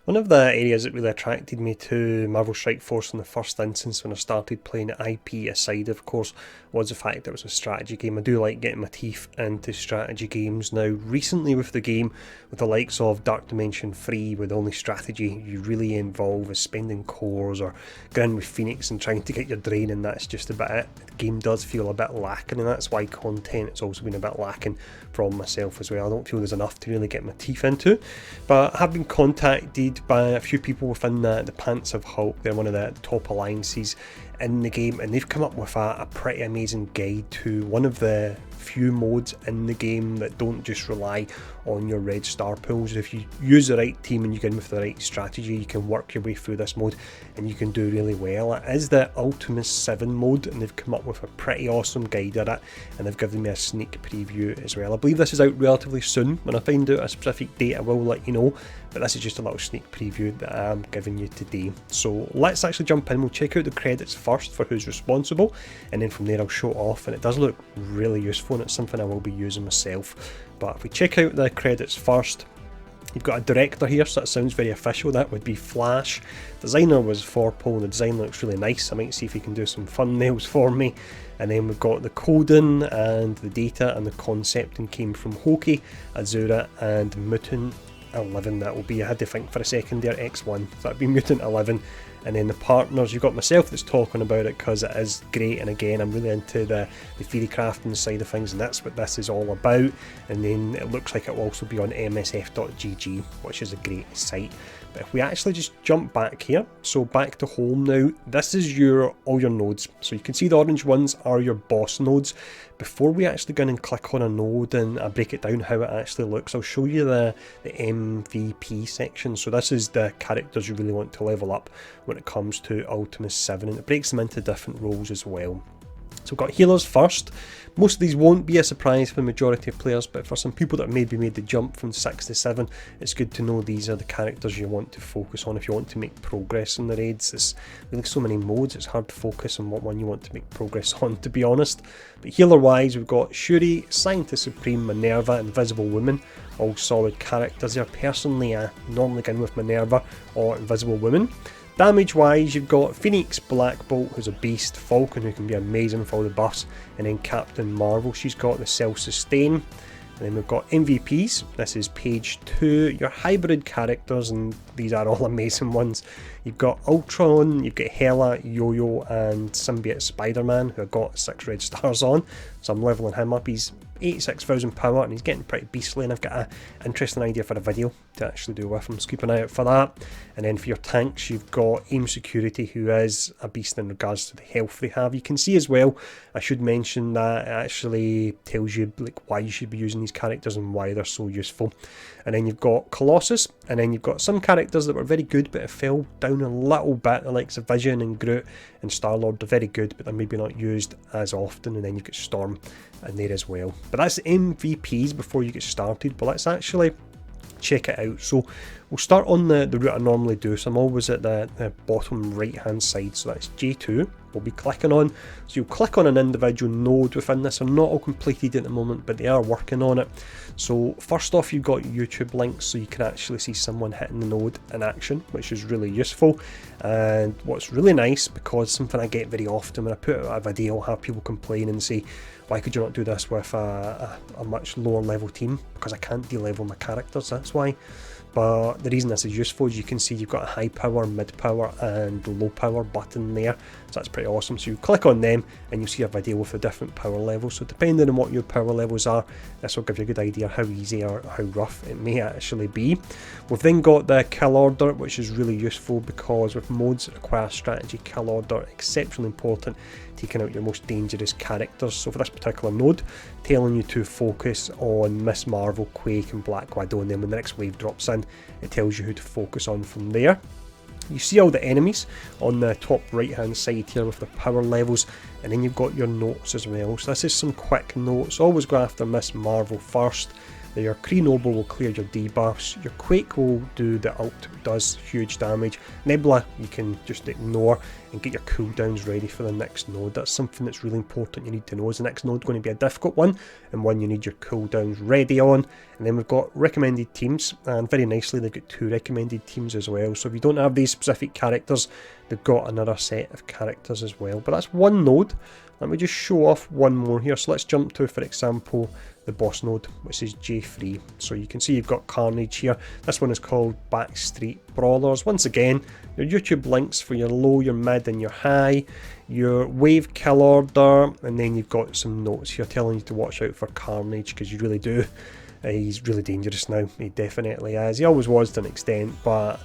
One of the areas that really attracted me to Marvel Strike Force in the first instance when I started playing it, IP aside of course, was the fact that it was a strategy game. I do like getting my teeth into strategy games. Now recently with the game, with the likes of Dark Dimension 3, where the only strategy you really involve is spending cores or going with Phoenix and trying to get your drain, and that's just about it. The game does feel a bit lacking, and that's why content has also been a bit lacking from myself as well. I don't feel there's enough to really get my teeth into, but I have been contacted by a few people within the Pants of Hulk. They're one of the top alliances in the game, and they've come up with a pretty amazing guide to one of the few modes in the game that don't just rely on your red star pools. If you use the right team and you get in with the right strategy, you can work your way through this mode and you can do really well. It is the Ultimus 7 mode, and they've come up with a pretty awesome guide of it, and they've given me a sneak preview as well. I believe this is out relatively soon. When I find out a specific date I will let you know, but this is just a little sneak preview that I'm giving you today. So let's actually jump in. We'll check out the credits first for who's responsible, and then from there I'll show it off, and it does look really useful and it's something I will be using myself. But if we check out the credits first, you've got a director here, so that sounds very official. That would be Flash. Designer was Forpol, and the design looks really nice. I might see if he can do some thumbnails for me. And then we've got the coding and the data and the concept, and came from Hoki, Azura and Mutant 11. That will be, I had to think for a second there, X1, so that'd be Mutant 11. And then the partners, you've got myself that's talking about it because it is great, and again I'm really into the theory crafting side of things, and that's what this is all about. And then it looks like it will also be on MSF.gg, which is a great site. But if we actually just jump back here, so back to home now, this is all your nodes. So you can see the orange ones are your boss nodes. Before we actually go in and click on a node and I break it down how it actually looks, I'll show you the MVP section. So this is the characters you really want to level up when it comes to Ultimus 7, and it breaks them into different roles as well. So we've got healers first. Most of these won't be a surprise for the majority of players, but for some people that maybe made the jump from 6 to 7, it's good to know these are the characters you want to focus on if you want to make progress in the raids. There's really so many modes, it's hard to focus on what one you want to make progress on, to be honest. But healer wise, we've got Shuri, Scientist Supreme, Minerva, Invisible Woman, all solid characters there. Personally, I normally go in with Minerva or Invisible Woman. Damage wise, you've got Phoenix, Black Bolt, who's a beast, Falcon, who can be amazing for all the buffs, and then Captain Marvel, she's got the self-sustain. And then we've got MVPs, this is page 2, your hybrid characters, and these are all amazing ones. You've got Ultron, you've got Hela, Yo-Yo, and Symbiote Spider-Man, who have got 6 red stars on, so I'm leveling him up. He's 86,000 power and he's getting pretty beastly, and I've got an interesting idea for a video to actually do with him, so keep an eye out for that. And then for your tanks, you've got Aim Security, who is a beast in regards to the health they have. You can see as well, I should mention that it actually tells you like why you should be using these characters and why they're so useful. And then you've got Colossus, and then you've got some characters that were very good but it fell down a little bit, the likes of Vision and Groot and Star-Lord. They're very good but they're maybe not used as often. And then you've got Storm in there as well. But that's MVPs before you get started, but let's actually check it out. So we'll start on the route I normally do, so I'm always at the bottom right hand side, so that's J2 we'll be clicking on. So you'll click on an individual node within this. They're not all completed at the moment, but they are working on it. So first off, you've got YouTube links, so you can actually see someone hitting the node in action, which is really useful. And what's really nice, because something I get very often when I put out a video, I'll have people complain and say, why could you not do this with a much lower level team? Because I can't de-level my characters, that's why. But the reason this is useful is you can see you've got a high power, mid power and low power button there, so that's pretty awesome. So you click on them and you see a video with the different power levels, so depending on what your power levels are, this will give you a good idea how easy or how rough it may actually be. We've then got the kill order, which is really useful because with modes that require strategy, kill order exceptionally important, taking out your most dangerous characters. So for this particular node, telling you to focus on Miss Marvel, Quake and Black Widow, and then when the next wave drops in, it tells you who to focus on from there. You see all the enemies on the top right hand side here with the power levels, and then you've got your notes as well. So this is some quick notes. Always go after Miss Marvel first, Your Kree Noble will clear your debuffs, your Quake will do the ult, does huge damage, Nebula you can just ignore and get your cooldowns ready for the next node. That's something that's really important you need to know. Is the next node going to be a difficult one, and one you need your cooldowns ready on. And then we've got recommended teams, and very nicely they've got 2 recommended teams as well. So if you don't have these specific characters, they've got another set of characters as well. But that's one node. Let me just show off one more here. So let's jump to, for example, the boss node, which is J3. So you can see you've got Carnage here. This one is called Backstreet Brawlers. Once again, your YouTube links for your low, your mid and your high, your wave kill order, and then you've got some notes here telling you to watch out for Carnage, because you really do. He's really dangerous now. He definitely is. He always was to an extent, but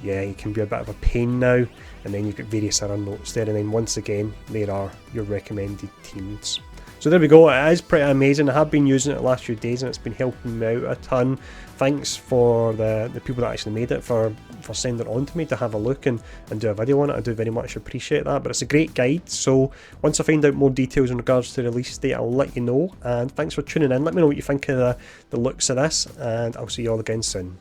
yeah, he can be a bit of a pain now. And then you've got various other notes there, and then once again there are your recommended teams. So there we go, it is pretty amazing. I have been using it the last few days and it's been helping me out a ton. Thanks for the people that actually made it for sending it on to me to have a look and do a video on it. I do very much appreciate that, but it's a great guide. So once I find out more details in regards to the release date, I'll let you know. And thanks for tuning in. Let me know what you think of the looks of this, and I'll see you all again soon.